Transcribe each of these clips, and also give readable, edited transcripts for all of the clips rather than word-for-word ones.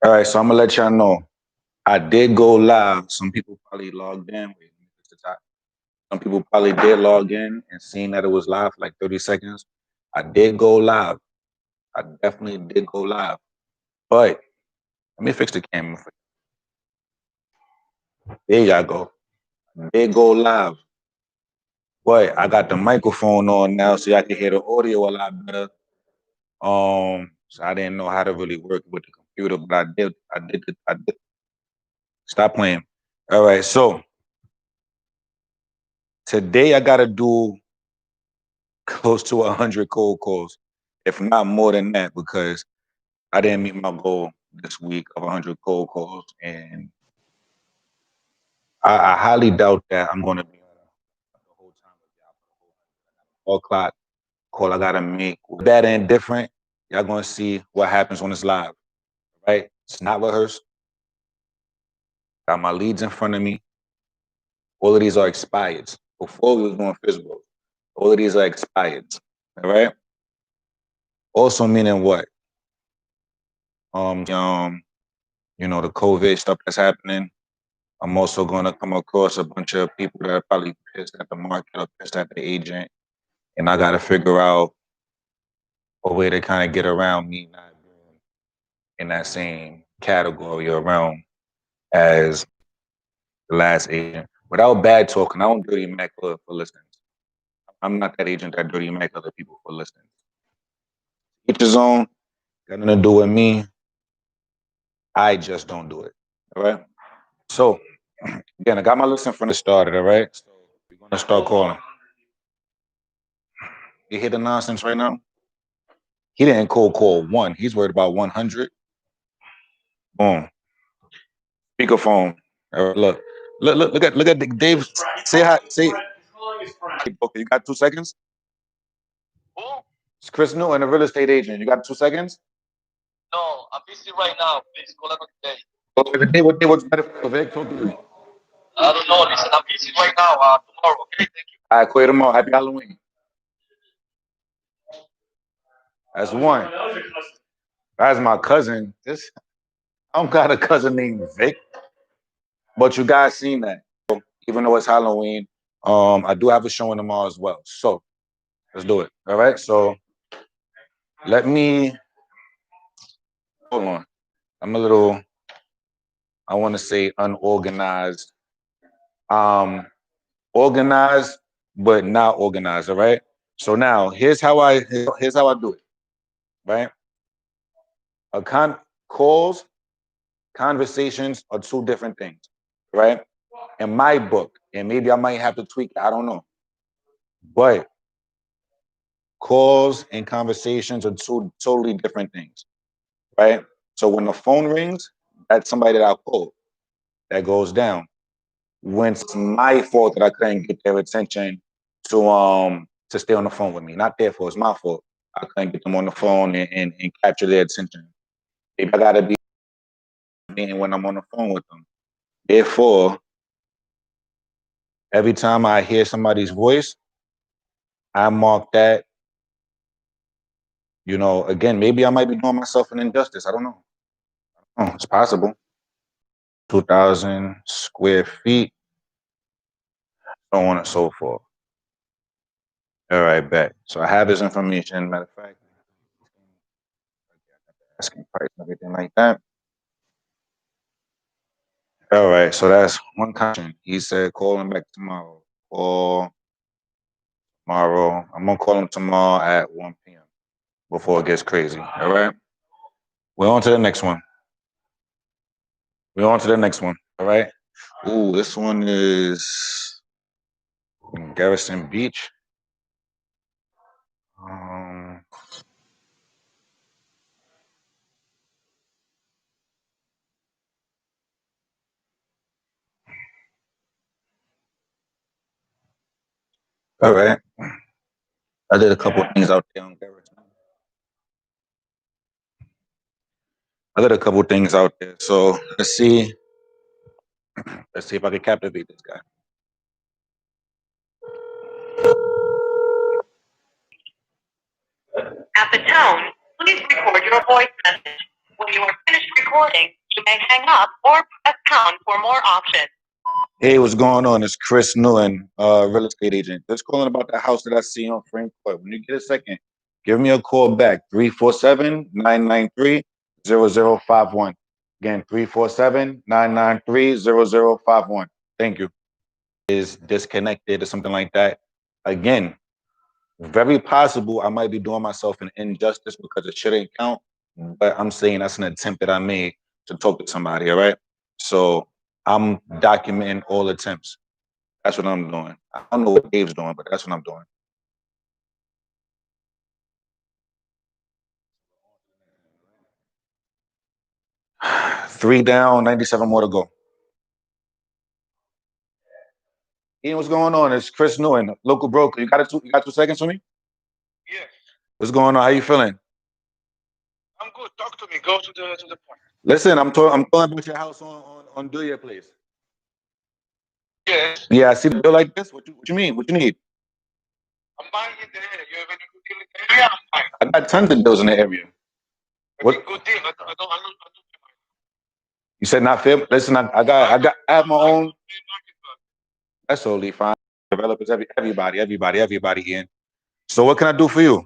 All right, so I'm gonna let y'all know. I did go live. Some people probably logged in. Wait, let me fix the top. Some people probably did log in and seen that it was live for like 30 seconds. I did go live. I definitely did go live. But let me fix the camera. There y'all go. I did go live. But I got the microphone on now so y'all can hear the audio a lot better. So I didn't know how to really work with the computer, but I did. I did. Stop playing. All right, so today I gotta do close to 100 cold calls, if not more than that, because I didn't meet my goal this week of 100 cold calls, and I highly doubt that I'm going to be on the whole time with y'all for the whole 4 o'clock call I gotta make. Bad and different, y'all gonna see what happens when it's live, right? It's not rehearsed. Got my leads in front of me. All of these are expired. Before we was doing physical, all of these are expired. All right. Also meaning what? Um, um, the COVID stuff that's happening. I'm also gonna come across a bunch of people that are probably pissed at the market or pissed at the agent, and I gotta figure out a way to kind of get around me not being in that same category or realm as the last agent. Without bad talking, I don't dirty Mac for listings. I'm not that agent that dirty Mac other people for listings. Each his own, got nothing to do with me. I just don't do it. All right. So again, I got my listing from the started. All right. So we're gonna start calling. You hear the nonsense right now? He didn't cold call one. He's worried about 100. Boom. Speakerphone. All right, look at Dave. Say hi. Say. Okay, you got 2 seconds. Who? It's Chris Newton, a real estate agent. You got 2 seconds. No, I'm busy right now. Please call another day. Okay, the day what's better for Vic? Talk to me. I don't know. Listen, I'm busy right now. Tomorrow, okay? Thank you. All right, call you tomorrow. Happy Halloween. That's one. That's my cousin. I don't got a cousin named Vic, but you guys seen that. Even though it's Halloween, I do have a showing tomorrow as well. So let's do it. All right. So let me hold on. I'm a little, I want to say unorganized. Um, Organized, but not organized. All right. So now here's how I do it. Right. A calls, conversations are two different things. Right. In my book, and maybe I might have to tweak it, I don't know. But calls and conversations are two totally different things. Right. So when the phone rings, that's somebody that I call. That goes down. When it's my fault that I couldn't get their attention to stay on the phone with me. Not their fault, it's my fault. I couldn't get them on the phone and capture their attention. Maybe I gotta be when I'm on the phone with them. Therefore, every time I hear somebody's voice, I mark that, again, maybe I might be doing myself an injustice. I don't know. Oh, it's possible. 2,000 square feet, so on and so forth. All right, bet. So I have his information. Matter of fact, asking price and everything like that. All right, so that's one question. He said call him back tomorrow. Call tomorrow. I'm gonna call him tomorrow at 1 p.m. before it gets crazy. All right. We're on to the next one. We're on to the next one. All right. Ooh, this one is in Garrison Beach. Um, all right. I did a couple things out there on Garrison. I did a couple things out there. So let's see. Let's see if I can captivate this guy. At the tone, please record your voice message. When you are finished recording, you may hang up or press pound for more options. Hey, what's going on? It's Chris Nguyen, real estate agent. Just calling about the house that I see on Frame Court. When you get a second, give me a call back, 347-993-0051. Again, 347-993-0051. Thank you. Is disconnected or something like that. Again, very possible I might be doing myself an injustice because it shouldn't count, but I'm saying that's an attempt that I made to talk to somebody, all right? So I'm documenting all attempts. That's what I'm doing. I don't know what Dave's doing, but that's what I'm doing. Three down, 97 more to go. Ian, what's going on? It's Chris Nguyen, local broker. You got 2 seconds for me? Yeah, What's going on? How you feeling? I'm good. Talk to me. Go to the point. Listen, I'm calling about your house on Duya Place. Yes, Yeah, I see the bill like this. What you mean? What you need? I'm buying in the area. You have any good deal in the area? I'm buying. I got tons of bills in the area. What? What? Good deal. I don't. You said not fair. Listen, I have my own. That's totally fine. Developers, everybody, Ian. So what can I do for you?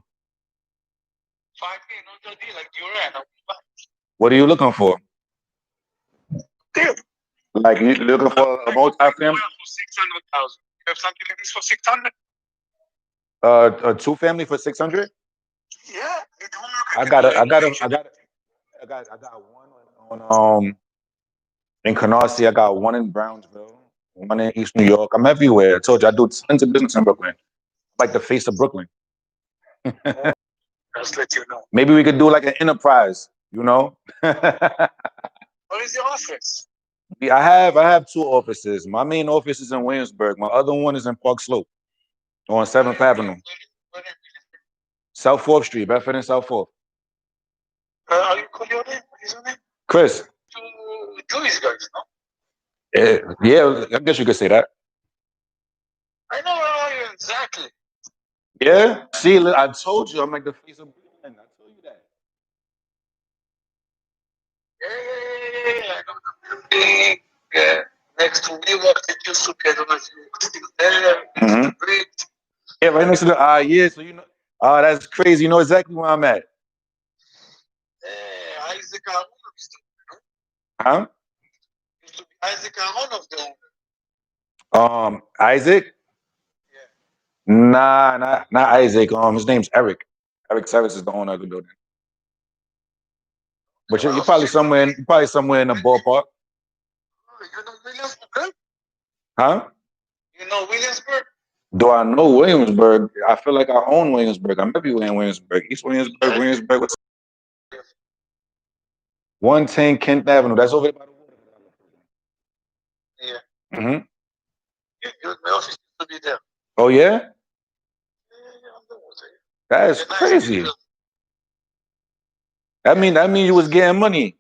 5K, no deal like you're at. What are you looking for? Deal. Like you looking for a multi-family? For 600,000. You have something like this for 600? A two-family for 600? Yeah. I got one on in Canarsie. I got one in Brownsville, one in East New York. I'm everywhere. I told you I do tons of business in Brooklyn. I'm like the face of Brooklyn. Just let you know. Maybe we could do like an enterprise, you know? Where is your office? I have 2 offices. My main office is in Williamsburg. My other one is in Park Slope on 7th Avenue. South 4th Street, Bedford and South 4th. Are you call your name? What is your name? Chris. Jewish guys, no? Yeah, I guess you could say that. I know where are you exactly. Yeah? See, I told you I'm like the face of Brooklyn. I told you that. Yeah. Next to me, what it used to be, I don't know if you still there. Mhm. Yeah, right next to the yeah, so you know. That's crazy. You know exactly where I'm at. Isaac Aronov is the Huh? used to be Isaac Aronov the owner. Isaac? Yeah. Nah, not Isaac. His name's Eric. Eric Service is the owner of the building. But you're probably somewhere in the ballpark. You know Williamsburg? Huh? You know Williamsburg? Do I know Williamsburg? I feel like I own Williamsburg. I'm everywhere in Williamsburg. East Williamsburg, Williamsburg. What's 110 Kent Avenue. That's over there by the water. Yeah. Mm-hmm. My office used to be there. Oh yeah? Yeah, That's crazy. That mean you was getting money.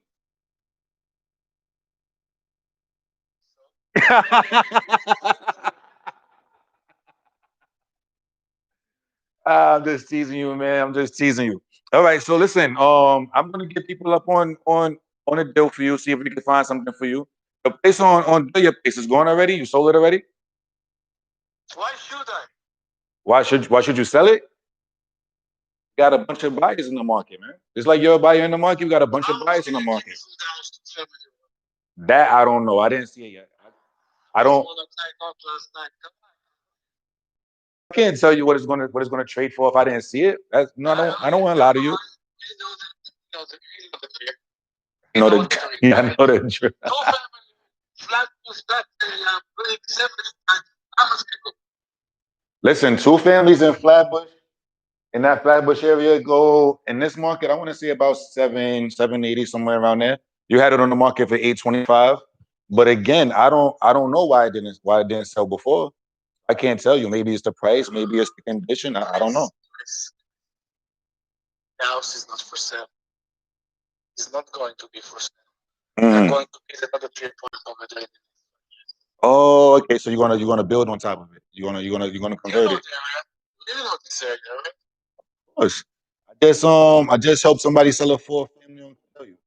I'm just teasing you, man. I'm just teasing you. All right, so listen, I'm gonna get people up on a deal for you, see if we can find something for you. The place on your place is going already? You sold it already? Why should I? Why should you sell it? You got a bunch of buyers in the market, man. It's like you're a buyer in the market, you got a bunch of buyers in the market. That I don't know. I didn't see it yet. I can't tell you what it's gonna trade for if I didn't see it. I don't want to lie to you. I know the drill. Listen, 2 families in Flatbush, in that Flatbush area, go in this market. I want to say about 780, somewhere around there. You had it on the market for 825, but again, I don't know why it didn't sell before. I can't tell you. Maybe it's the price. Maybe it's the condition. I don't know. The house is not for sale. It's not going to be for sale. I'm going to build another 3 points over there. Oh, okay. So you're gonna build on top of it. You're gonna convert it. You know this area, right? Of course. I just helped somebody sell a 4 family on. Tell you.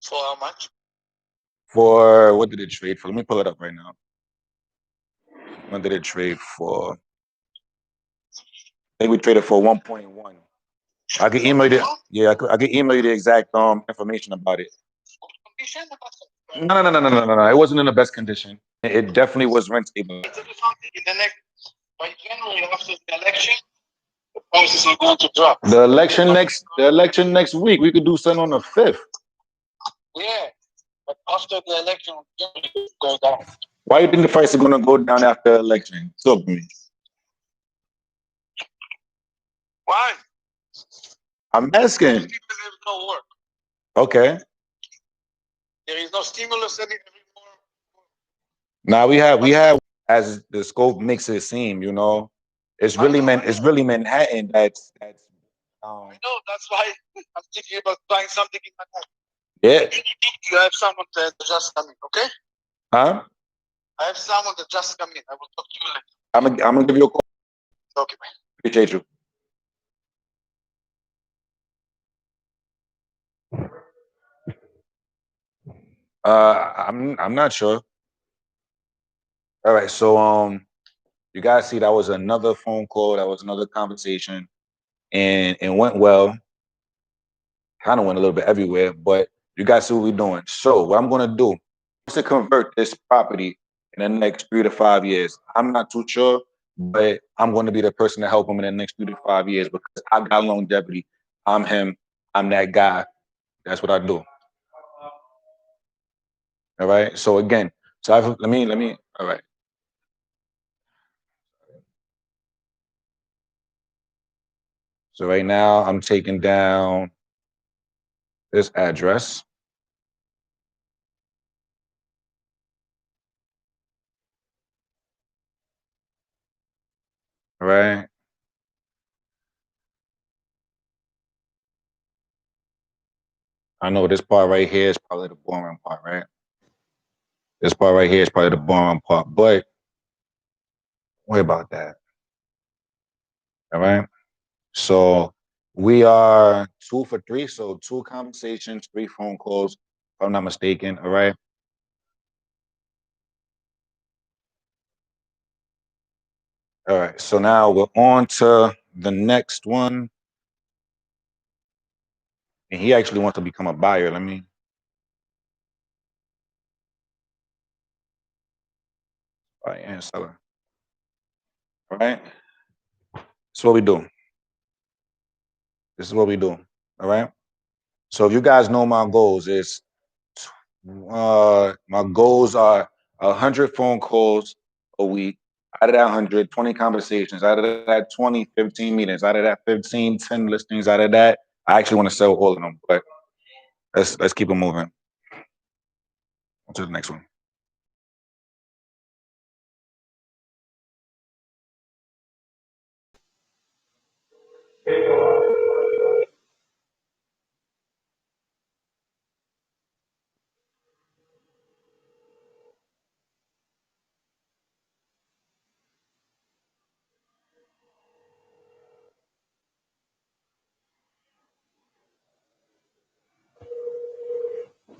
For how much? For what did it trade for? Let me pull it up right now. What did it trade for? I think we traded for 1.1. I can email you. Yeah, I can email you the exact information about it. No. It wasn't in the best condition. It definitely was rentable. By January after the election, the prices are going to drop. The election next week. We could do something on the 5th. Yeah, but after the election, it will go down. Why do you think the price is going to go down after the election? Talk to me. Why? I'm asking. People have no work. Okay. There is no stimulus anymore. Now we have as the scope makes it seem, you know, it's really Manhattan that's I know, that's why I'm thinking about buying something in Manhattan. Yeah. You have someone that just come in, okay? Huh? I have someone that just come in. I will talk to you later. I'm gonna give you a call. Okay, bye. Appreciate you. I'm not sure. All right, so you guys see that was another phone call, that was another conversation, and it went well. Kind of went a little bit everywhere, but you guys see what we're doing. So what I'm gonna do is to convert this property in the next 3 to 5 years. I'm not too sure, but I'm going to be the person to help him in the next 3 to 5 years because I got longevity. I'm him. I'm that guy. That's what I do. All right. So again, let me. All right. So right now I'm taking down this address. All right. I know this part right here is probably the boring part, right? This part right here is probably the boring part, but don't worry about that. All right. So we are 2 for 3. So 2 conversations, 3 phone calls, if I'm not mistaken. All right. All right. So now we're on to the next one. And he actually wants to become a buyer. Let me. Buyer and seller. All right. That's what we do. This is what we do. All right. So if you guys know my goals, my goals are 100 phone calls a week. Out of that 100, 20 conversations. Out of that 20, 15 meetings. Out of that 15, 10 listings. Out of that, I actually want to sell all of them. But let's keep it moving. On to the next one.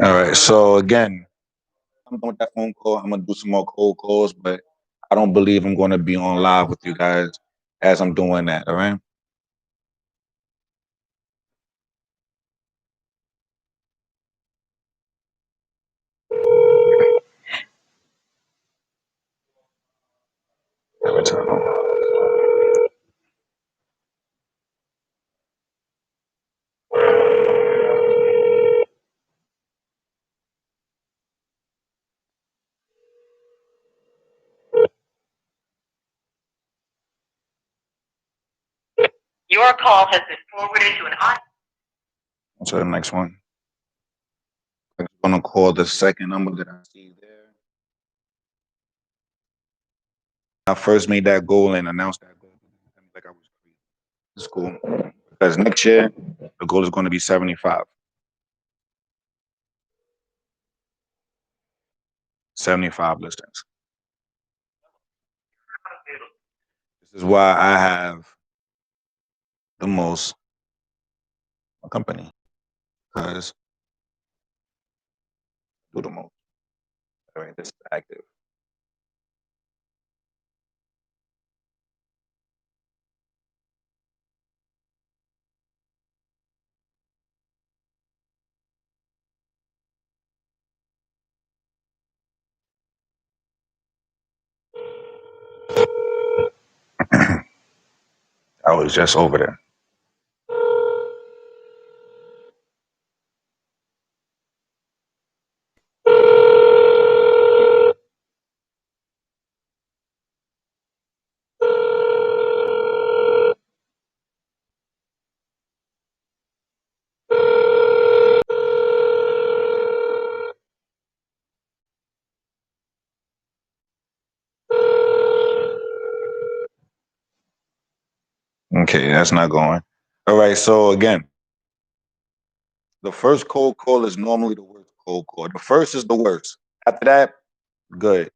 All right. So again, I'm done with that phone call. I'm gonna do some more cold calls, but I don't believe I'm going to be on live with you guys as I'm doing that. All right. Every time. Your call has been forwarded to an On to the next one. I'm gonna call the second number that I see there. I first made that goal and announced that goal like I was crazy. It's cool because next year the goal is going to be 75. 75 listings. This is why I have the most company because Do the most. All right, this is active. I was just over there. Okay, that's not going. All right, so again, the first cold call is normally the worst cold call. The first is the worst. After that, good.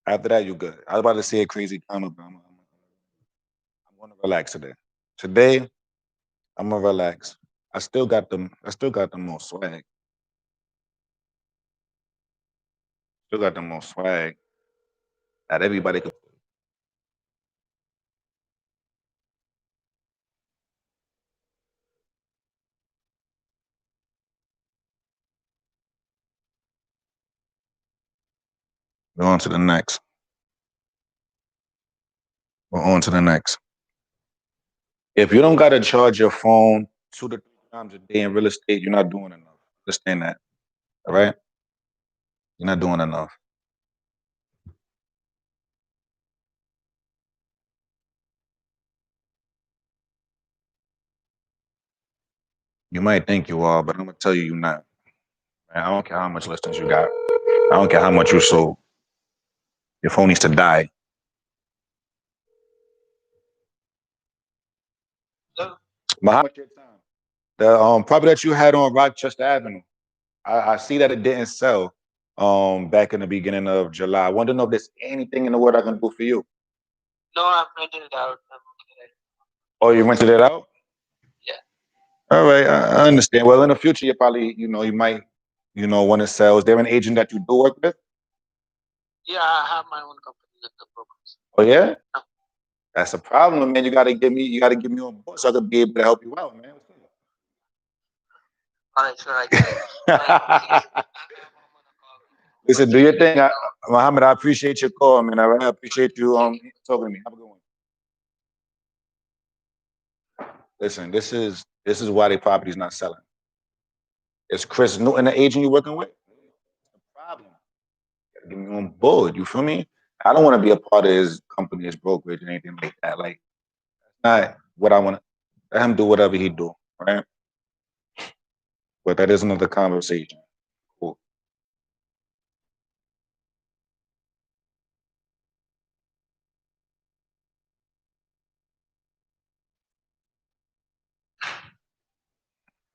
After that, you're good. I was about to say a crazy comment, but I'm gonna relax today. Today, I'm gonna relax. I still got them. I still got the most swag. Still got the most swag that everybody could. Go on to the next. We're on to the next. If you don't gotta charge your phone 2 to 3 times a day in real estate, you're not doing enough. Understand that. All right? You're not doing enough. You might think you are, but I'm gonna tell you you're not. Man, I don't care how much listings you got. I don't care how much you sold. Your phone needs to die. But how much your time? The property that you had on Rochester Avenue. I see that it didn't sell back in the beginning of July. I want to know if there's anything in the world I can do for you. No, I'm renting it out. Oh, you rented it out? Yeah. All right, I understand. Well, in the future, you probably, you might, want to sell. Is there an agent that you do work with? Yeah, I have my own company with the brokers. Oh yeah? No. That's a problem, man. You gotta give me on board so I could be able to help you out, man. All right, sure, I can. Listen, do your thing. Muhammad, I appreciate your call, man. I really appreciate you talking to me. Have a good one. Listen, this is why the property's not selling. It's Chris Newton, the agent you're working with. That's the problem. You gotta get me on board. You feel me? I don't want to be a part of his company, his brokerage, or anything like that. Like, that's not what I want to. Let him do whatever he do, right? But that is another conversation. Cool.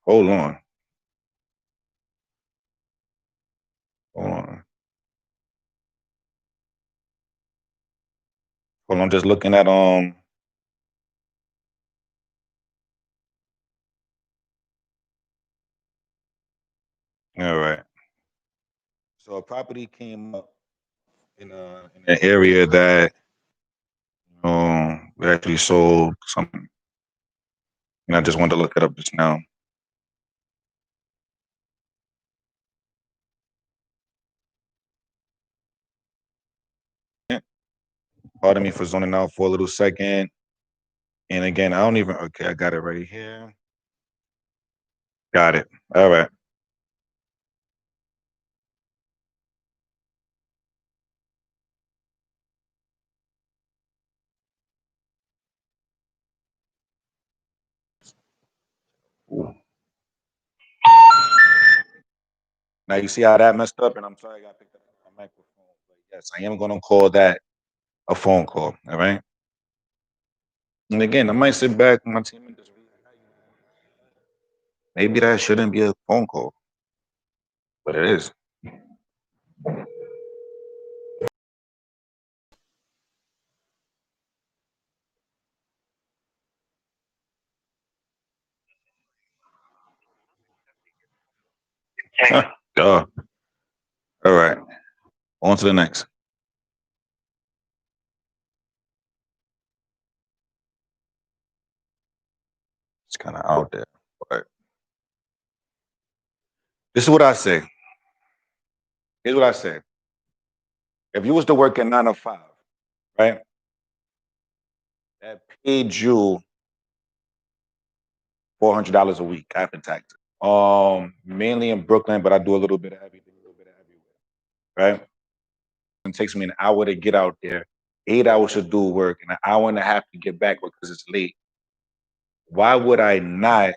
Hold on. Hold on. Hold on. I'm just looking at All right. So a property came up in an area that we actually sold something, and I just wanted to look it up just now. Pardon me for zoning out for a little second. And again, I don't even. Okay, I got it right here. Got it. All right. Ooh. Now you see how that messed up, and I'm sorry I got picked up on my microphone. But yes, I am going to call that a phone call. All right. And again, I might sit back with my team and just maybe that shouldn't be a phone call, but it is. Duh. On to the next. It's kind of out there, but this is what I say. Here's what I say. If you was to work at 9 to 5, right? That paid you $400 a week after taxes. Mainly in Brooklyn, but I do a little bit of everything, a little bit of everywhere, right? It takes me an hour to get out there, 8 hours to do work, and an hour and a half to get back because it's late. Why would I not?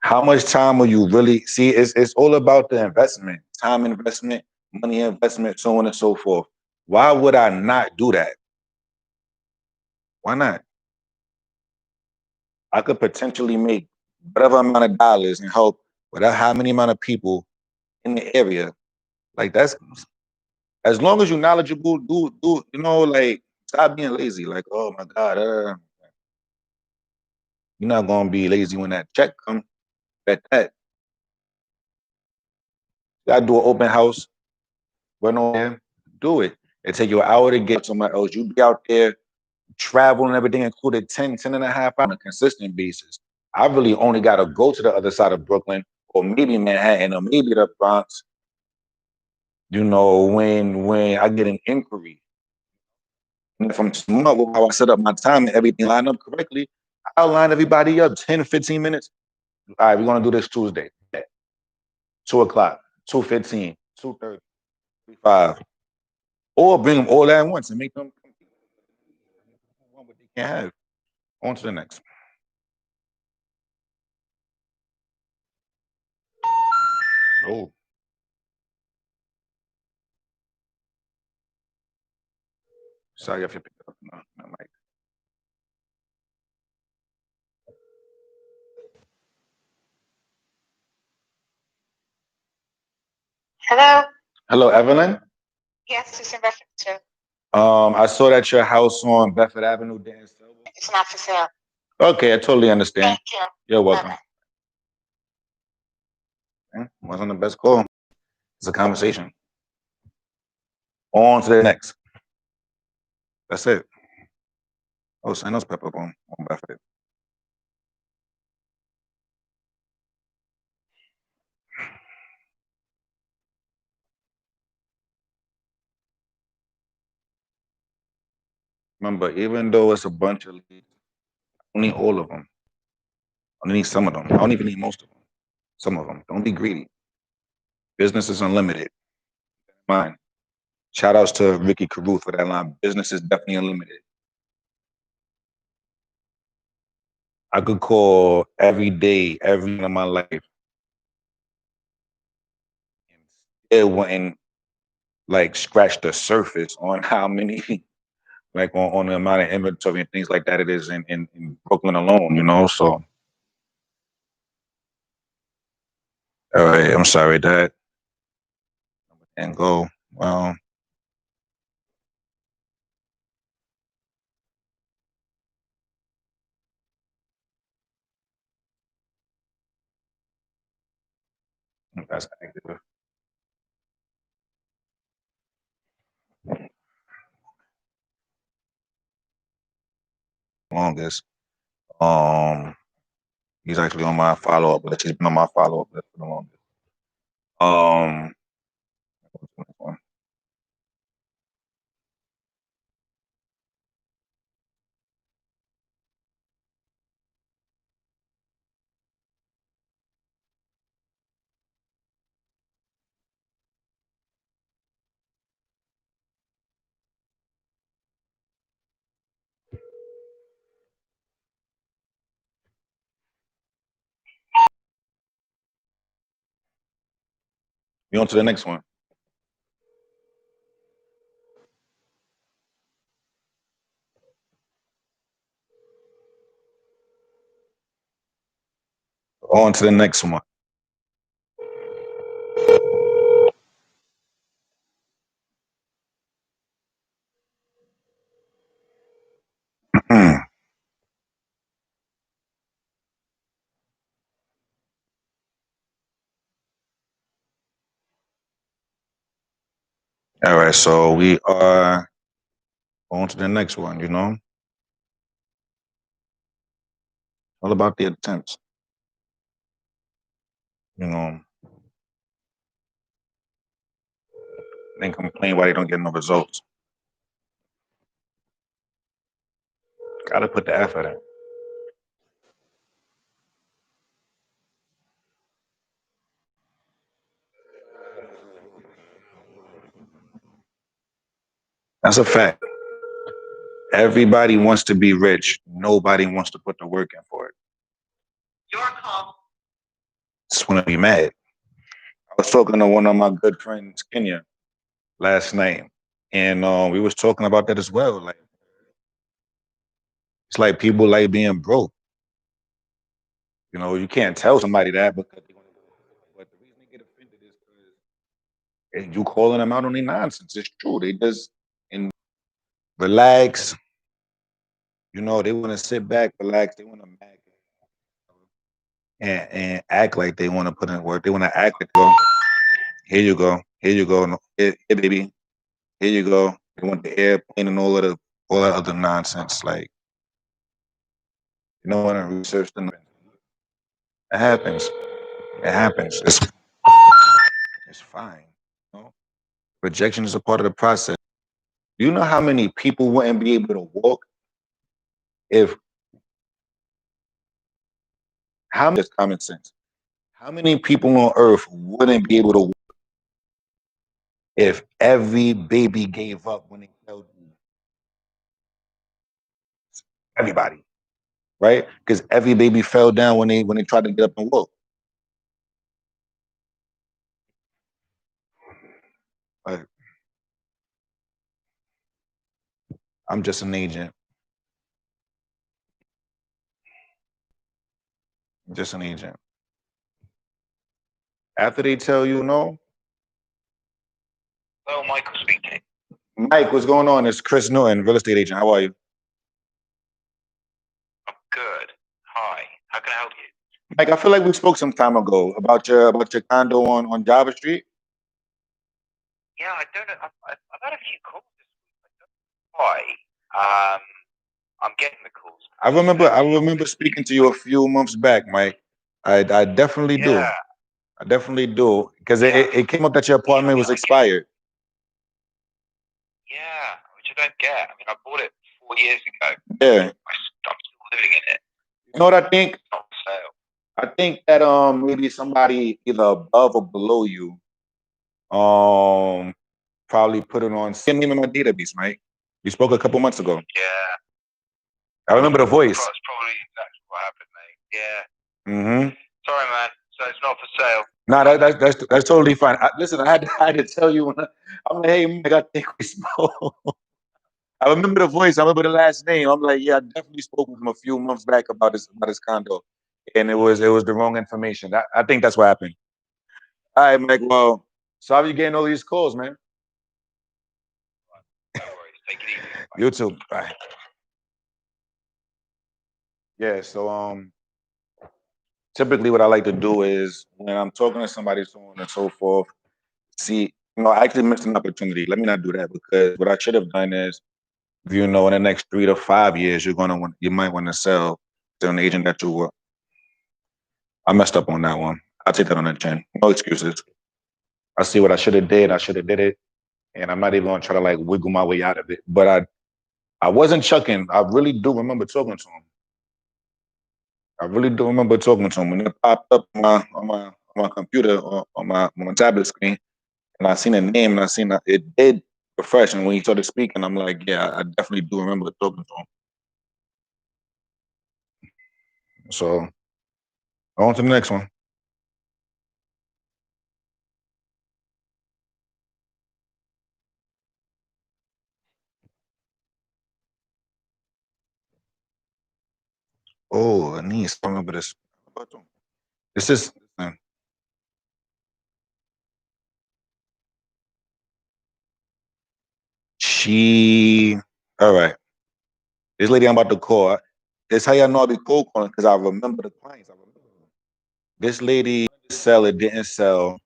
How much time will you really see? It's all about the investment, time investment, money investment, so on and so forth. Why would I not do that? Why not? I could potentially make whatever amount of dollars and help whatever how many amount of people in the area. Like that's as long as you're knowledgeable, do like stop being lazy. Like, oh my God, you're not gonna be lazy when that check comes. That I do an open house, run on there, do it. It take you an hour to get somewhere else. You be out there travel and everything included 10 and a half hours on a consistent basis. I really only got to go to the other side of Brooklyn or maybe Manhattan or maybe the Bronx, when I get an inquiry. And if I'm smart with how I set up my time and everything line up correctly, I'll line everybody up 10, 15 minutes. All right, we're going to do this Tuesday. 2 o'clock, 2:15, 2:30, 5. Or bring them all at once and make them compete. What they can't have. On to the next. Oh. Sorry if you picked up. No, Mike. Hello? Hello, Evelyn. Yes, it's in reference to. I saw that your house on Bedford Avenue didn't sell. It's not for sale. Okay, I totally understand. Thank you. You're welcome. Bye-bye. Wasn't the best call. It's a conversation. On to the next. That's it. Oh, sign those pepper on Bedford. Remember, even though it's a bunch of leads, I don't need all of them. I need some of them. I don't even need most of them. Some of them. Don't be greedy. Business is unlimited. Mine. Shout outs to Ricky Caruth for that line. Business is definitely unlimited. I could call every day, every day of my life, and still wouldn't like scratch the surface on how many, like on the amount of inventory and things like that it is in Brooklyn alone, So, all right, I'm sorry, Dad. And go. Well, that's active. Longest. He's actually on my follow-up list. He's been on my follow-up list for the longest. You on to the next one. On to the next one. All right, so we are on to the next one, all about the attempts, then complain why they don't get no results. Gotta put the effort in. That's a fact. Everybody wants to be rich. Nobody wants to put the work in for it. Your call. Just want to be mad. I was talking to one of my good friends, Kenya, last night, and we was talking about that as well. Like, it's like people like being broke. You can't tell somebody that because they're gonna get offended. But the reason they get offended is because you calling them out on their nonsense. It's true. They just and relax. They want to sit back, relax. They want to and act like they want to put in work. They want to act like, go, here you go, here you go, no, here, baby, here you go. They want the airplane and all that other nonsense. Like, want to research the. It happens. It happens. It's fine. Rejection is a part of the process. You know how many people wouldn't be able to walk if how much common sense? How many people on earth wouldn't be able to walk if every baby gave up when they fell? Everybody, right? Because every baby fell down when they tried to get up and walk. Like, I'm just an agent. Just an agent. After they tell you no. Hello, Michael speaking. Mike, what's going on? It's Chris Newton, real estate agent. How are you? I'm good. Hi. How can I help you? Mike, I feel like we spoke some time ago about your condo on Java Street. Yeah, I don't know. I've had a few calls this week. I don't know why. I'm getting the calls. I remember speaking to you a few months back, Mike. I definitely do. I definitely do. Because it came up that your apartment was expired. Yeah, which I don't get. I mean, I bought it 4 years ago. Yeah. I'm still living in it. You know what I think? It's not for sale. I think that maybe somebody either above or below you probably put it on same name in my database, Mike. We spoke a couple months ago. Yeah. I remember the voice. That's probably exactly what happened, mate. Yeah. Mm-hmm. Sorry, man. So it's not for sale. No, that's totally fine. Listen, I had to tell you I'm like, hey, Mike, I think we spoke. I remember the voice. I remember the last name. I'm like, yeah, I definitely spoke with him a few months back about this condo, and it was the wrong information. I think that's what happened. All right, Mike. Well, so how are you getting all these calls, man? No worries. Take it easy. Bye. You too. Bye. Yeah. So typically what I like to do is when I'm talking to somebody, so on and so forth, see, I actually missed an opportunity. Let me not do that because what I should have done is, in the next 3 to 5 years, you might want to sell to an agent that you were. I messed up on that one. I'll take that on the chin. No excuses. I see what I should have did. I should have did it. And I'm not even gonna try to like wiggle my way out of it. But I wasn't chucking. I really do remember talking to him. I really do remember talking to him. When it popped up on my computer or on my tablet screen, and I seen a name and I seen it did refresh. And when he started speaking, I'm like, yeah, I definitely do remember talking to him. So on to the next one. Oh, N.Y.C. I remember this. This is all right. This lady I'm about to call. That's how y'all know I be cold calling because I remember the clients. I remember them. This lady didn't sell.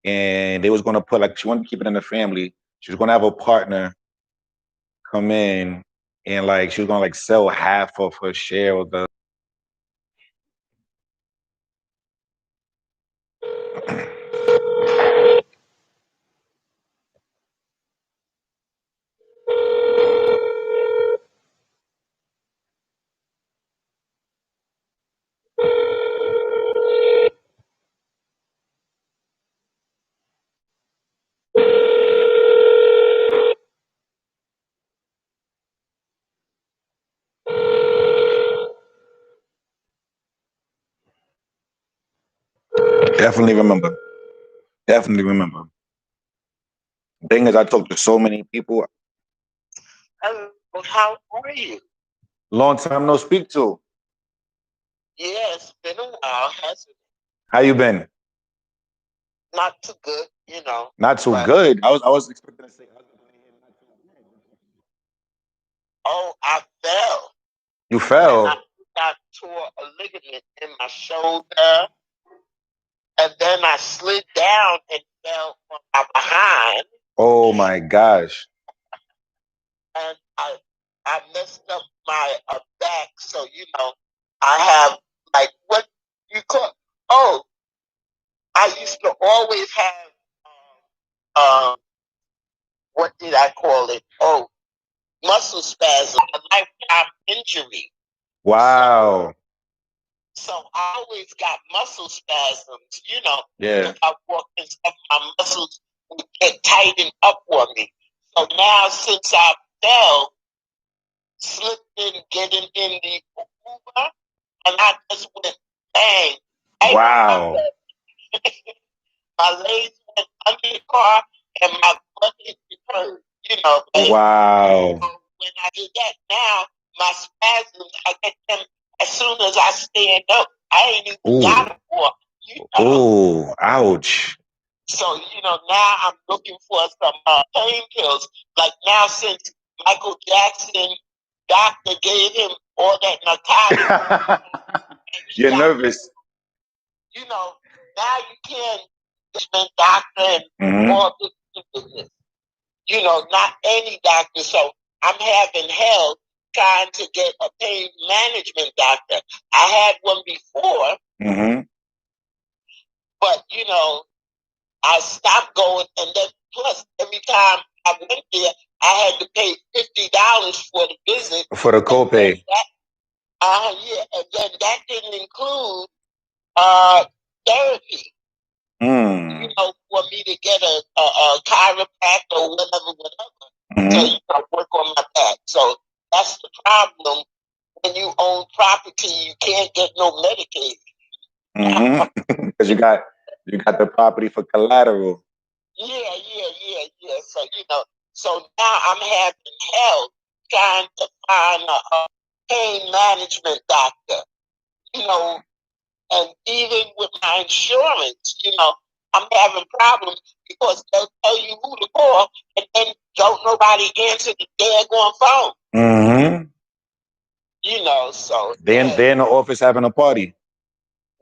and they was gonna put like she wanted to keep it in the family. She was gonna have a partner come in and like she was gonna like sell half of her share of the. Definitely remember. Definitely remember. Thing is, I talked to so many people. Hello, how are you? Long time no speak to. Yeah, it's been a while, hasn't it? How you been? Not too good, you know. Not too But, good. I was expecting to say. oh, I fell. You And fell. I tore a ligament in my shoulder. And then I slid down and fell from my behind. Oh my gosh. And I messed up my back. So, you know, I have, like, what you call, oh, I used to always have, what did I call it? Oh, muscle spasm, a lifetime injury. Wow. So I always got muscle spasms, you know. Yeah. If I walk and stuff, my muscles would get tightened up on me. So now since I fell, slipped in getting in the Uber, and I just went bang. Wow. My legs went under the car and my butt hit the curb, you know. Wow. When I do that now, my spasms, I get them as soon as I stand up. I ain't even got to walk, you know. Oh, ouch. So, you know, now I'm looking for some pain pills. Like now, since Michael Jackson, doctor gave him all that narcotic. You're nervous. You know, now you can't get doctor and all this business. You know, not any doctor. So I'm having hell trying to get a pain management doctor. I had one before, but you know, I stopped going, and then plus every time I went there, I had to pay $50 for the visit For the copay. Yeah, and then that didn't include therapy. You know, for me to get a chiropractor or whatever. So you know, work on my back. So that's the problem. When you own property, you can't get no Medicaid. Because you got the property for collateral. Yeah. So you know, so now I'm having hell trying to find a pain management doctor. You know, and even with my insurance, you know, I'm having problems because they'll tell you who to call, and then don't nobody answer the daggone phone. You know, so they're in the office having a party.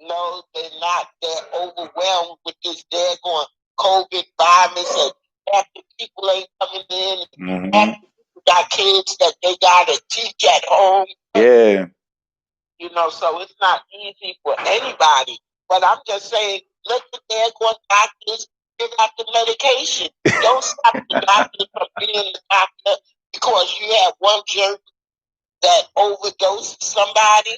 No, they're not. They're overwhelmed with this daggone COVID virus, and half the people ain't coming in. Half the people got kids that they gotta teach at home. Yeah. You know, so it's not easy for anybody. But I'm just saying, let the daggone doctors give out the medication. Don't stop the doctors from being the doctor because you have one jerk that overdosed somebody.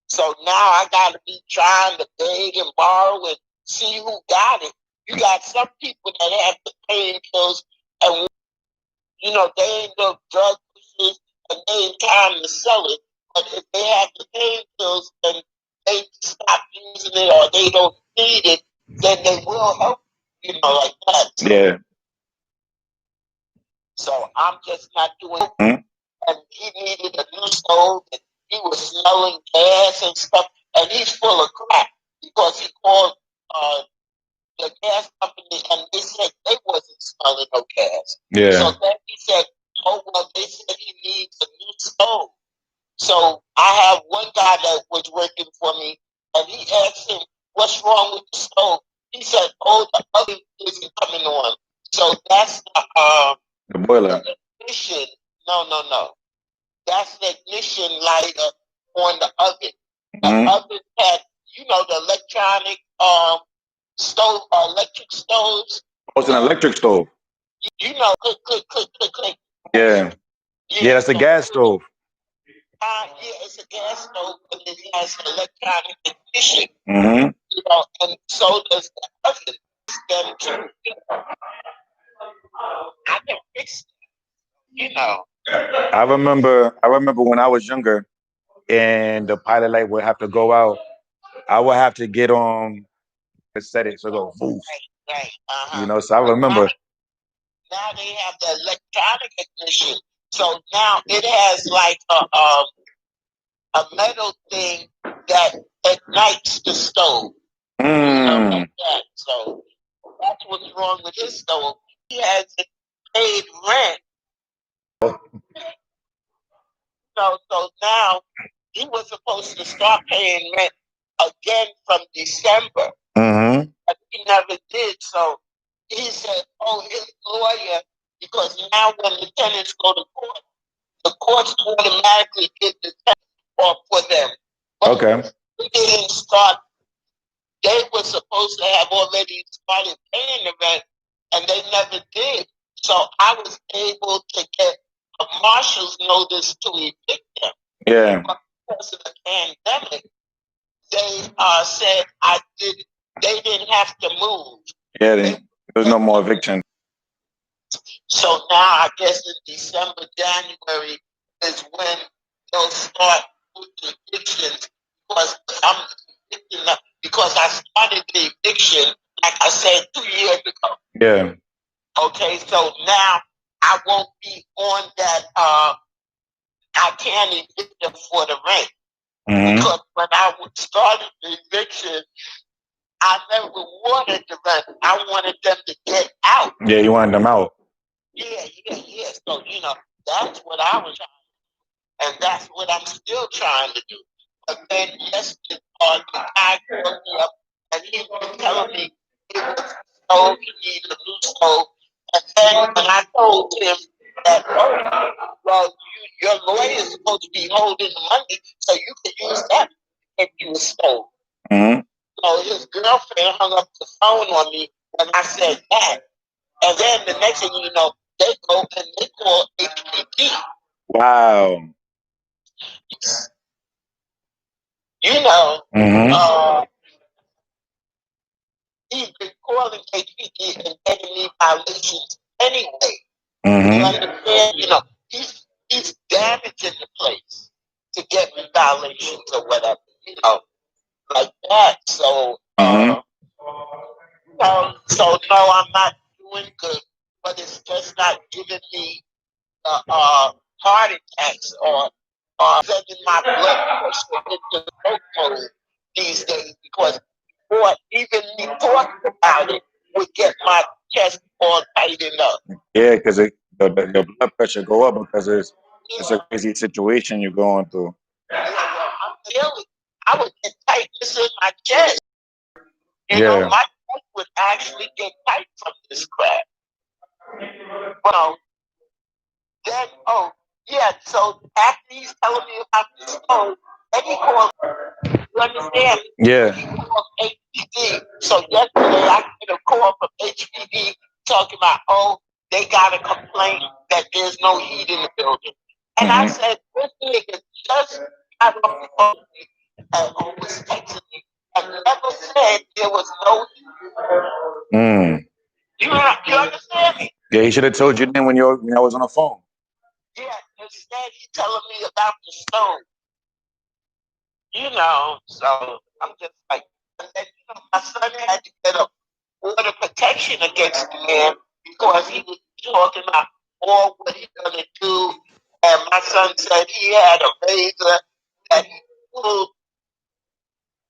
So now I got to be trying to beg and borrow and see who got it. You got some people that have the pain pills, and you know they ain't no drug pushers, and they ain't time to sell it. But if they have the pain pills and they stop using it or they don't need it, then they will help. You know, like that. Yeah. So I'm just not doing. And he needed a new stove, and he was smelling gas and stuff, and he's full of crap because he called the gas company and they said they wasn't smelling no gas. Yeah. So then he said, oh, well, they said he needs a new stove. So I have one guy that was working for me, and he asked him, what's wrong with the stove? He said, "Oh, the oven isn't coming on." So that's the boiler. the ignition. No. That's the ignition lighter on the oven. The oven had, the electronic stove, electric stoves. Oh, it's an electric stove. Click. Yeah. Yeah, that's a gas stove. Yeah, it's a gas stove, but it has electronic ignition. Mm-hmm. And so does the oven. Them too. I can fix it, I remember when I was younger and the pilot light would have to go out. I would have to get on to set it so it go boost. Right. So I remember. Now they have the electronic ignition. So now it has like a metal thing that ignites the stove. Like that. So that's what's wrong with his stove. He hasn't paid rent. So now he was supposed to start paying rent again from December. But he never did. So he said, "Oh, his lawyer," because now when the tenants go to court, the courts automatically get the tenant off for them. But he didn't start. They were supposed to have already started paying the rent, and they never did. So I was able to get a marshal's notice to evict them. Yeah. But because of the pandemic, they said they didn't have to move. Yeah, there was no more eviction. So now I guess in December, January is when they'll start with the evictions because I started the eviction, like I said, 2 years ago. Yeah. Okay, so now I won't be on that. I can't evict them for the rent. Because when I started the eviction, I never wanted the rent. I wanted them to get out. Yeah, you wanted them out. Yeah. So, that's what I was trying to do. And that's what I'm still trying to do. But then yesterday, the guy called me up and he was telling me it was a stove, he needed a new stove. And then when I told him that, well, your lawyer is supposed to be holding the money, so you can use that if you a stove. So his girlfriend hung up the phone on me when I said that. And then the next thing you know, they go and they call HPD. Wow. He's been calling HPD and getting me violations anyway. You understand? He's damaging the place to get me violations or whatever, like that. So, so no, I'm not doing good, but it's just not giving me heart attacks or sending my blood pressure into stroke mode these days because even me talking about it would get my chest all tightened up. Yeah, because your blood pressure go up because it's a crazy situation you're going through. I'm feeling. I would get tightness in my chest. My chest would actually get tight from this crap. Well, then, so after he's telling me about the stove, then he called, you understand? Yeah. He called HPD. So yesterday I get a call from HPD talking about, they got a complaint that there's no heat in the building. And I said, this nigga just got off the phone and was texting me and never said there was no heat. You understand me? Yeah, he should have told you then when I was on the phone. Yeah, instead he's telling me about the stove. So I'm just like, and then, my son had to get a water protection against the man because he was talking about all what he's gonna do. And my son said he had a razor that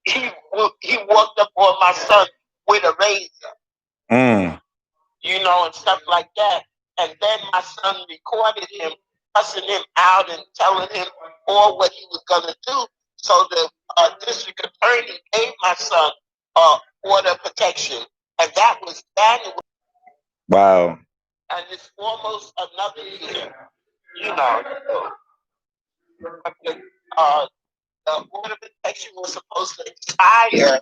he walked up on my son with a razor. And stuff like that. And then my son recorded him, cussing him out and telling him all what he was going to do. So the district attorney gave my son order of protection, and that was January. Wow. And it's almost another year, you know. But the order of protection was supposed to expire.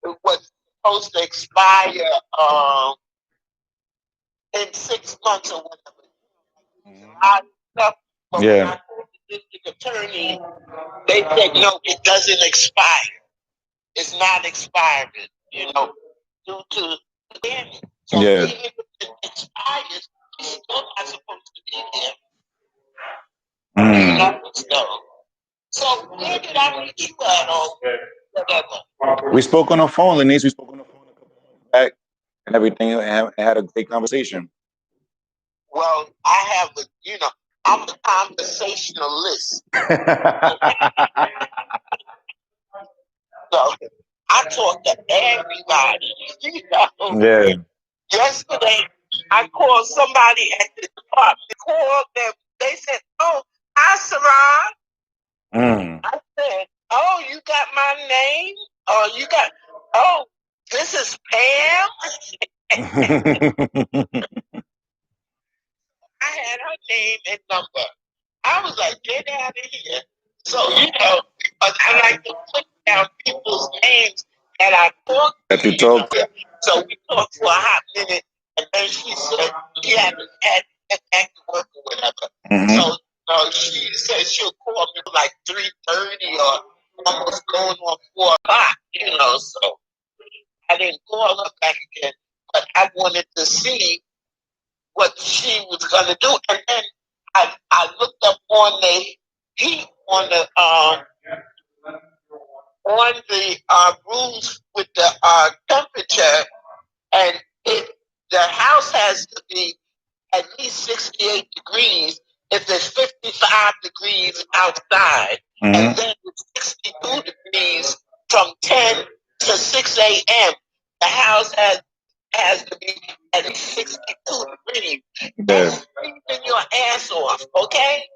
It was supposed to expire in 6 months or whatever. Stuff, but when I told the district attorney, they said no, it doesn't expire. It's not expiring, you know, due to damage. So even if it expires, it's still not supposed to be there. You know, so where did I meet you at or whatever? We spoke on the phone, Lenise. We spoke on the phone a couple of months back and everything, and had a great conversation. Well, I have a, you know, I'm a conversationalist. So I talk to everybody. You know? Yeah. Yesterday, I called somebody at the department. Called them. They said, "Oh, hi, Saran." I said, "Oh, you got my name? Oh, you got? Oh, this is Pam." I had her name and number. I was like, "Get out of here!" So you know, because I like to put down people's names that I talk to. That you talk to. So we talked for a hot minute, and then she said she hadn't had to get back to work or whatever. So she said she'll call me like 3:30 or almost going on 4 o'clock. You know, so I didn't call her back again, but I wanted to see what she was gonna do, and then I looked up on the heat on the rules with the temperature, and the house has to be at least 68 degrees if it's 55 degrees outside, and then it's 62 degrees from 10 to 6 a.m. The house has to be at least 62 degrees. That's freezing your ass off, okay?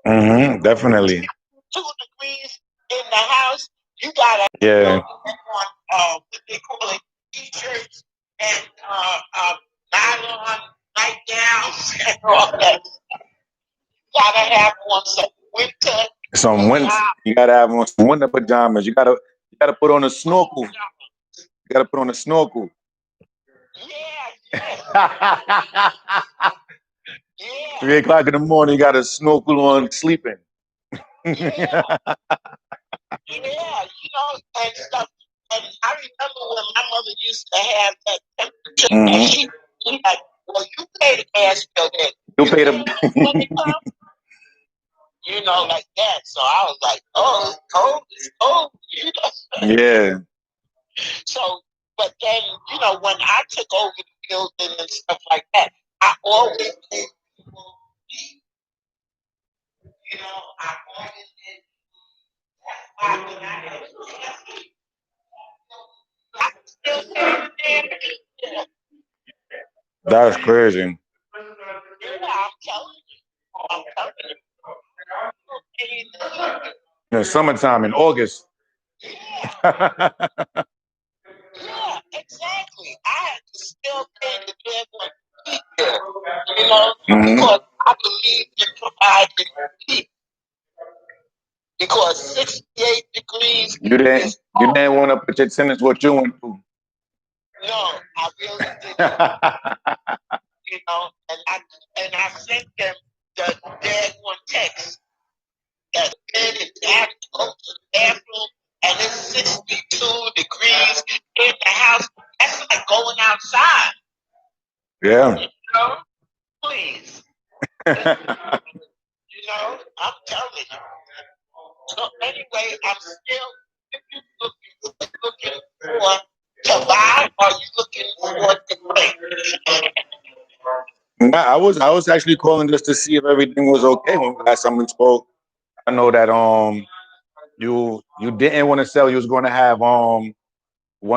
Definitely. 2 degrees in the house, you gotta on what they call it, t-shirts and nylon nightgowns and all that. You gotta have on some winter. You gotta have on some winter pajamas. You gotta put on a snorkel. You gotta put on a snorkel. Yeah. 3 o'clock in the morning, you got a snorkel on, sleeping. Yeah, you know, and stuff. And I remember when my mother used to have that temperature. And she like, "Well, you pay the gas bill then. You pay the you know, like that." So I was like, "Oh, it's cold, you know." Yeah. So, but then, you know, when I took over the building and stuff like that, I always did people eat. You know, I always did. That's why when I had I still there. That's crazy. Yeah, I'm telling you. In the summertime in August. Yeah. Yeah, exactly. I had to still pay the damn heat bill, you know, because I believe in providing heat. Because 68 degrees. You didn't want to put your tenants what you went through. No, I really didn't. You know, and I sent them the dead one text that bed is have to go to the bathroom and it's 62 degrees in the house. That's like going outside. Yeah. You know, please. You know, I'm telling you. So anyway, I'm still looking for to buy, or you looking for to rent? Nah, I was actually calling just to see if everything was okay when last time we spoke. I know that you didn't want to sell. You was going to have one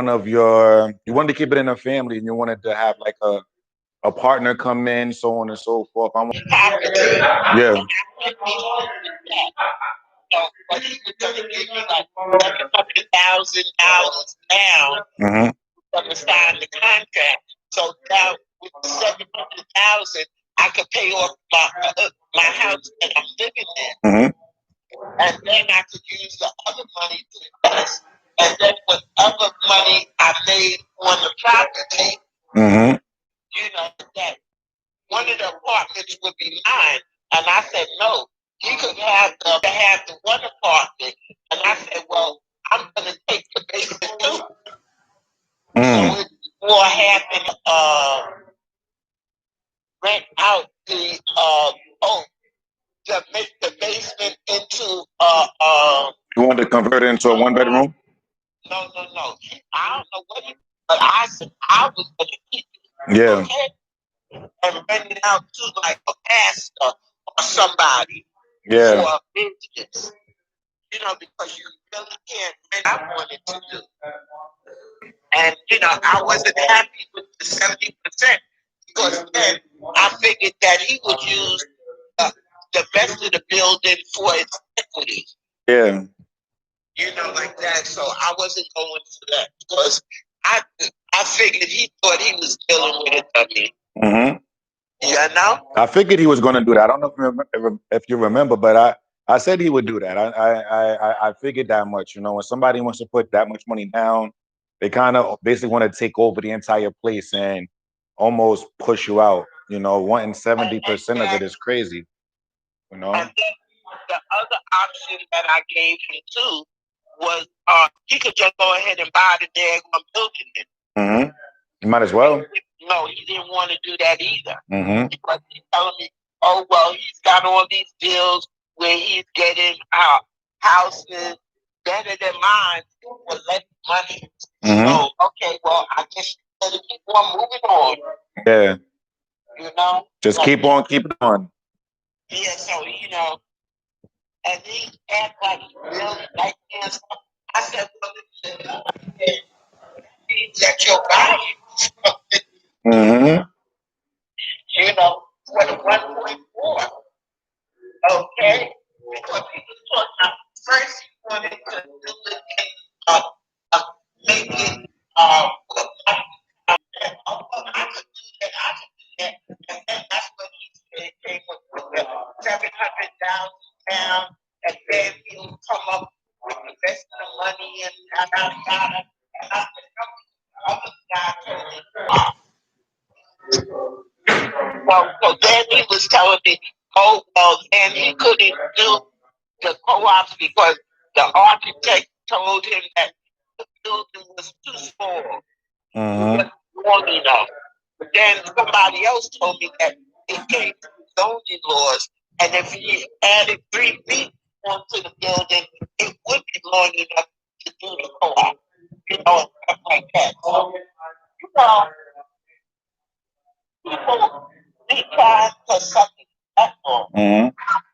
of your, you wanted to keep it in a family, and you wanted to have like a partner come in, so on and so forth. Yeah. know, but he was going to give me like $700,000 down to sign the contract. So now with the 700,000, I could pay off my house that I'm living in, and then I could use the other money to invest. And then whatever money I made on the property, you know, that one of the apartments would be mine. And I said, no, he could have the one apartment. And I said, well, I'm going to take the basement too. So it's more having rent out to make the basement into You want to convert it into a 1-bedroom? No. I don't know what but I said I was going to keep it. Yeah. Okay? And rent it out to like a pastor or somebody for a business. You know, because you really can't rent. I wanted to do. And, you know, I wasn't happy with the 70% because then I figured that he would use the rest of the building for its equity. Yeah. You know, like that. So I wasn't going for that because I figured he thought he was dealing with it on me. You know? I figured he was going to do that. I don't know if you remember, but I said he would do that. I figured that much. You know, when somebody wants to put that much money down, they kind of basically want to take over the entire place and almost push you out. You know, wanting 70% of it is crazy. You know. And then the other option that I gave him too was he could just go ahead and buy the daggone building. You might as well. No, he didn't want to do that either. Because he's telling me, oh, well, he's got all these deals where he's getting houses better than mine for less money. So, okay, well, I guess you better keep on moving on. Yeah. You know? Just like, keep on. Yeah, so, you know, and he act like he really like me. I said, well, it means that you're buying something. You know, for the 1.4. Okay? Because he was talking about first he wanted to do it and make it I could do that. And then that's when he said came with the 700,000 down, and then he'll come up with the rest of the money and I said, other guy told me, well, so then he was telling me, oh, well, then he couldn't do the co-ops because the architect told him that the building was too small. It wasn't long enough. But then somebody else told me that it came to zoning laws, and if he added 3 feet onto the building, it would be long enough to do the co-op. You know, and stuff like that. So, you know, people, they try to suck it up on.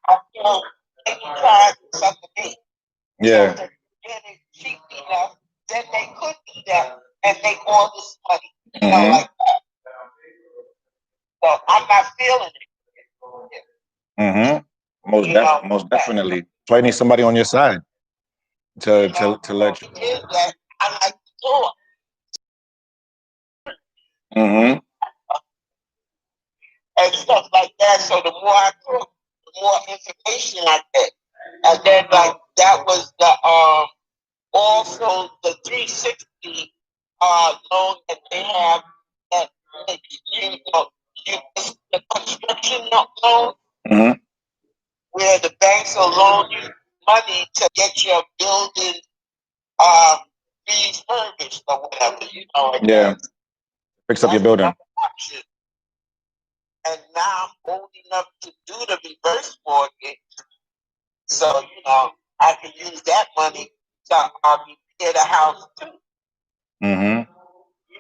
I feel they try to suck it in. Yeah. So if they get it cheap enough, then they could do that and make all this money. You know, like that. So I'm not feeling it. Most definitely. So I need somebody on your side to let you. Is that I like to talk. And stuff like that. So the more I talk, the more information I get. And then like that was the also the 360 loan that they have that you know the construction loan where the banks will loan you money to get your building refurbished or whatever, you know. Yeah. Fix up your building. And now I'm old enough to do the reverse mortgage. So, you know, I can use that money to repair the house too. You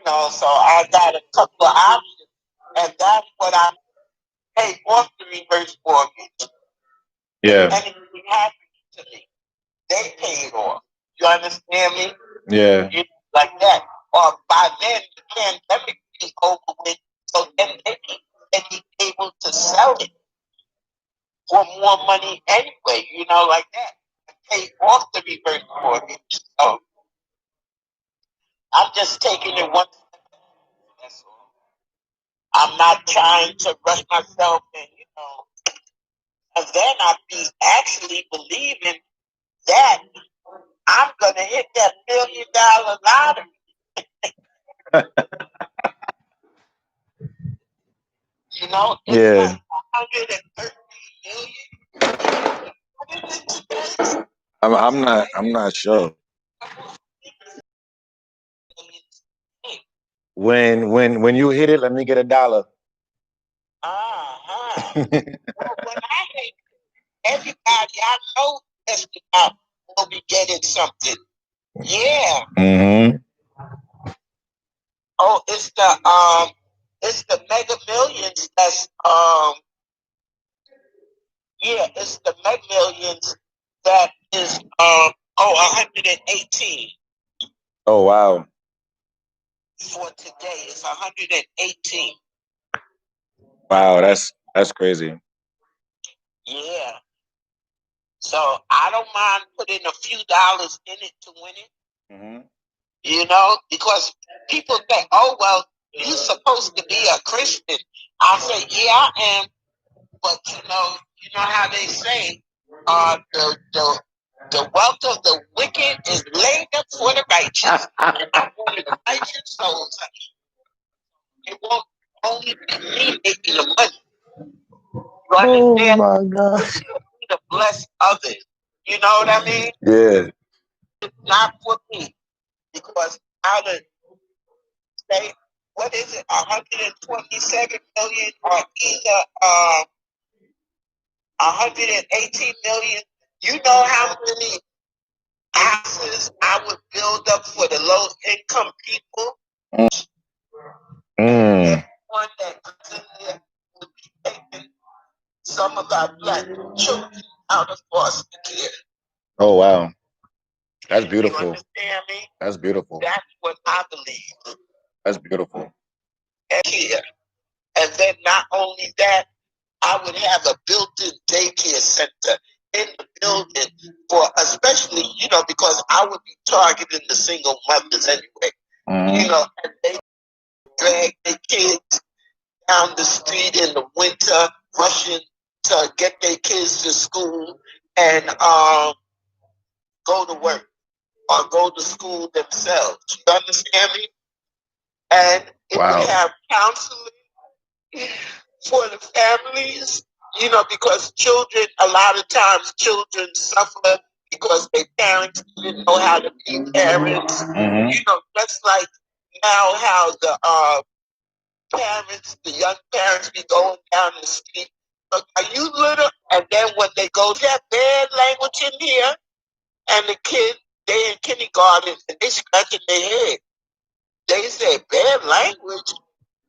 know, so I got a couple of options. And that's what I paid off the reverse mortgage. Yeah. Anything happened to me, they paid off. You understand me? Yeah. You know, like that. Or by then, the pandemic is over with. So then they can be able to sell it for more money anyway, you know, like that. pay off the reverse mortgage. So I'm just taking it one step. That's all. I'm not trying to rush myself and, and then I'd be actually believing that I'm going to hit that $1 million lottery. It's Yeah. like 130 million. I'm not sure. When you hit it, let me get $1. Well, when I hit everybody I know just about will be getting something. Yeah. Mm-hmm. Oh, it's the Mega Millions that's it's the Mega Millions that is 118 Oh wow. for today. It's 118. Wow, that's crazy. Yeah. So I don't mind putting a few dollars in it to win it. Mm-hmm. Because people say, "Oh well, you're supposed to be a Christian." I say, "Yeah, I am," but you know how they say, the wealth of the wicked is laid up for the righteous. And I wanted the righteous souls. It won't only be me making the money. You understand? Oh my God. To bless others. You know what I mean? Yeah. It's not for me. Because out of, say, what is it, 127 million or either 118 million, you know how many houses I would build up for the low income people? Mm. One that comes in there would be taking some of our black children out of foster care. Oh wow. That's You beautiful. understand me? That's beautiful. That's what I believe. That's beautiful. And here. And then not only that, I would have a built-in daycare center in the building for, especially, because I would be targeting the single mothers anyway. Mm-hmm. And they drag their kids down the street in the winter, rushing to get their kids to school and go to work or go to school themselves. You understand me? And it would have counseling for the families, because a lot of times children suffer because their parents didn't know how to be parents. Mm-hmm. Just like now how the the young parents be going down the street. Are you little? And then when they go, that bad language in here, and the kid, they in kindergarten, and they scratching their head. They say bad language.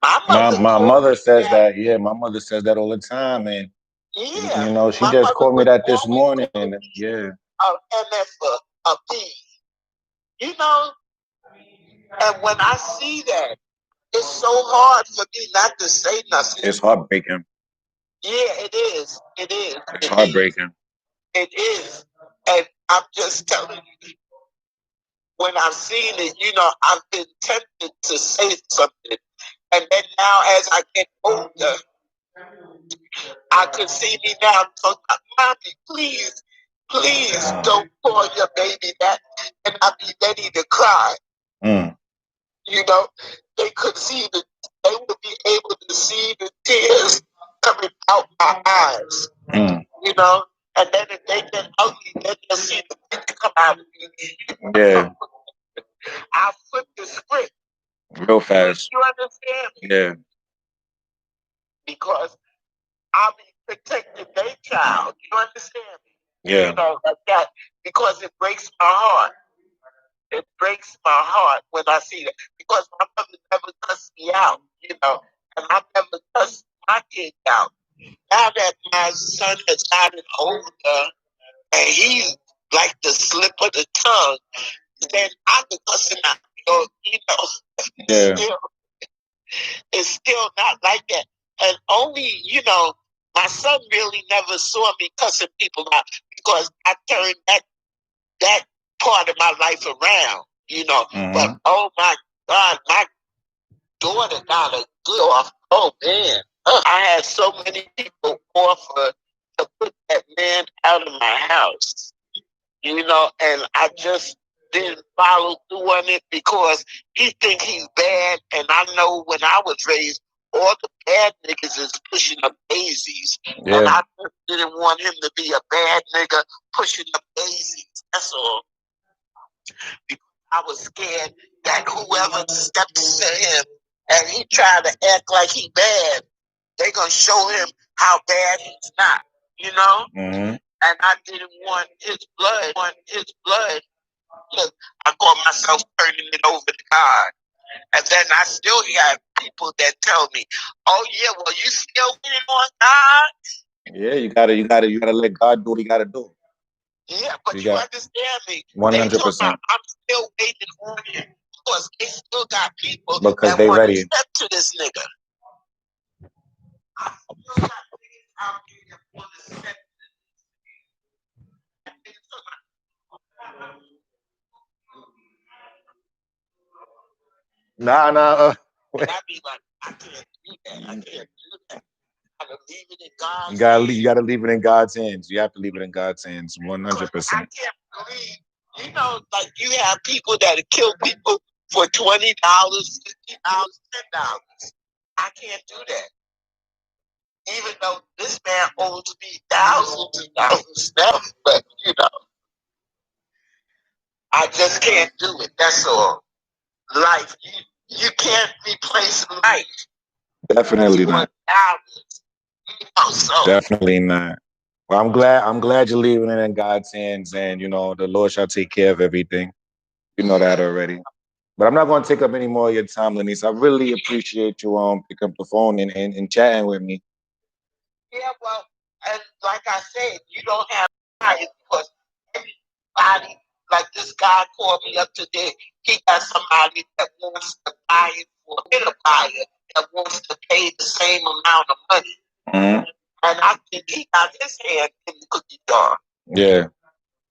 My mother says that. Yeah, my mother says that all the time, and she just called me that this morning. Yeah. MF a B. And when I see that, it's so hard for me not to say nothing. It's heartbreaking. Yeah, it is. It is. It's heartbreaking. It is. And I'm just telling you, when I've seen it, I've been tempted to say something. And then now as I get older, I could see me now talking about, "Mommy, please don't call your baby that." And I'd be ready to cry. Mm. They could see they would be able to see the tears coming out my eyes. Mm. And then if they get ugly, then they'll see the picture come out of me. Yeah. I'll flip the script. Real fast. You understand me? Yeah. Because I'll be protecting their child. You understand me? Yeah. Like that. Because it breaks my heart. It breaks my heart when I see that. Because my mother never cussed me out, and I never cussed my kids out. Now that my son has gotten older and he's like the slip of the tongue, then I can cuss him out. Yeah. It's still not like that. And only, my son really never saw me cussing people out because I turned that that part of my life around, you know. Mhm. But oh my God, my daughter got a good off. Oh man, I had so many people offer to put that man out of my house, you know, and I just didn't follow through on it because he think he's bad, and I know when I was raised, all the bad niggas is pushing up daisies, and Yeah. I just didn't want him to be a bad nigga pushing up daisies. That's all. Because I was scared that whoever steps to him and he tried to act like he bad, they gonna show him how bad he's not, you know? Mhm. And I didn't want his blood. Look, I call myself turning it over to God. And then I still have people that tell me, "Oh yeah, well you still waiting on God?" Yeah, you gotta let God do what He gotta do. Yeah, but You you got understand me. They talking 100%. about I'm still waiting on him because they still got people Because that they want to ready. step to this nigga. I still got niggas out here that want to step to this nigga. Nah. And I be like, I can't do that. I can't do that. I gotta leave it in God's You gotta leave it in God's hands. You have to leave it in God's hands, 100%. I can't believe, you know, like you have people that kill people for $20, $50, $10. I can't do that. Even though this man owes me thousands of dollars now, but you know, I just can't do it. That's all. Life, you can't replace life. Definitely not. Dollars. You know, so Definitely not. Well, I'm glad you're leaving it in God's hands, and you know the Lord shall take care of everything. You know that already. But I'm not going to take up any more of your time, Lenise. I really appreciate you picking up the phone and chatting with me. yeah, well, and like I said, you don't have buyers because everybody, like this guy called me up today, he got somebody that wants to buy it for a buyer that wants to pay the same amount of money. Mhm. And I think he got his hand in the cookie jar. Yeah,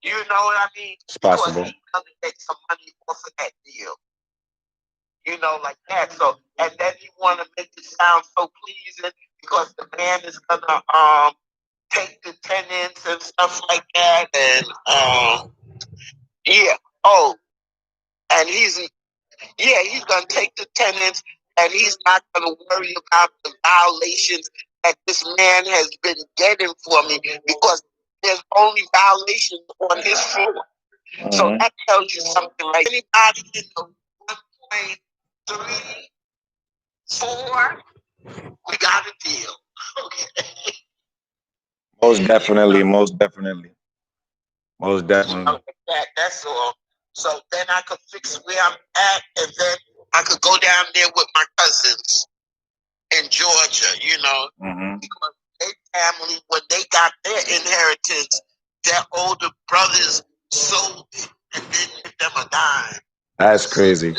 You know what I mean? it's possible. Because he's gonna make some money off of that deal. You know, like that. So, and then you want to make it sound so pleasing because the man is gonna take the tenants and stuff like that, and yeah. Oh, and he's gonna take the tenants, and he's not gonna worry about the violations that this man has been getting for me because there's only violations on his floor. So Mhm. that tells you something, right? Anybody in the 1.34, we got a deal. Okay. Most definitely. Most definitely. Most definitely. Like that's all. So then I could fix where I'm at, and then I could go down there with my cousins in Georgia, you know, Mhm. because their family, when they got their inheritance, their older brothers sold it and didn't give them a dime. That's crazy.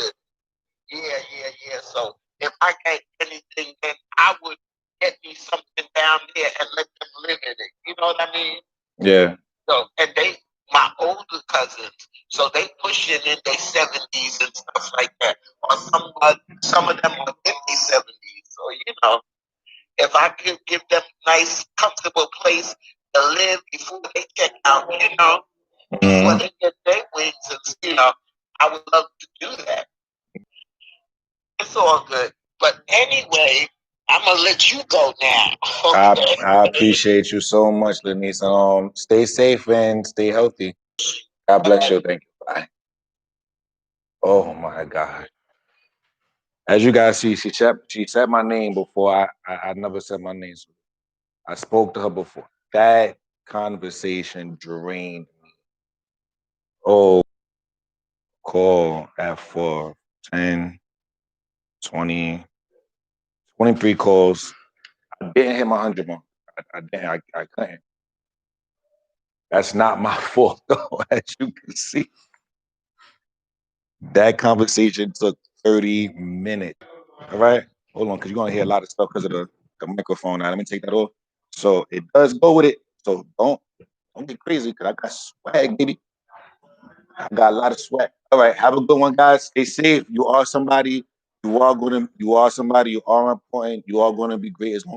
Yeah. So if I get anything, then I would get me something down there and let them live in it. You know what I mean? Yeah. So, and they, my older cousins, so they pushing in their 70s and stuff like that. Or some of them are in their 70s. So, you know, if I could give them a nice, comfortable place to live before they check out, you know, before Mhm. they get their wings, and you know, I would love to do that. It's all good. But anyway, I'm gonna let you go now. Okay. I appreciate you so much, Lenise. Stay safe and stay healthy. God bless you. Thank you. Bye. Oh my God. As you guys see, she said my name before. I never said my name. So I spoke to her before. That conversation drained me. Oh, call at 4, 10, 20, 23 calls. I didn't hit my 100 mark. I didn't. I couldn't. That's not my fault, though, as you can see. That conversation took 30 minutes. All right? Hold on, because you're going to hear a lot of stuff because of the microphone. Now, let me take that off. So it does go with it. So don't get crazy because I got swag, baby. I got a lot of sweat. All right, have a good one, guys. Stay safe. You are somebody. You are somebody. You are important. You are going to be great. It's going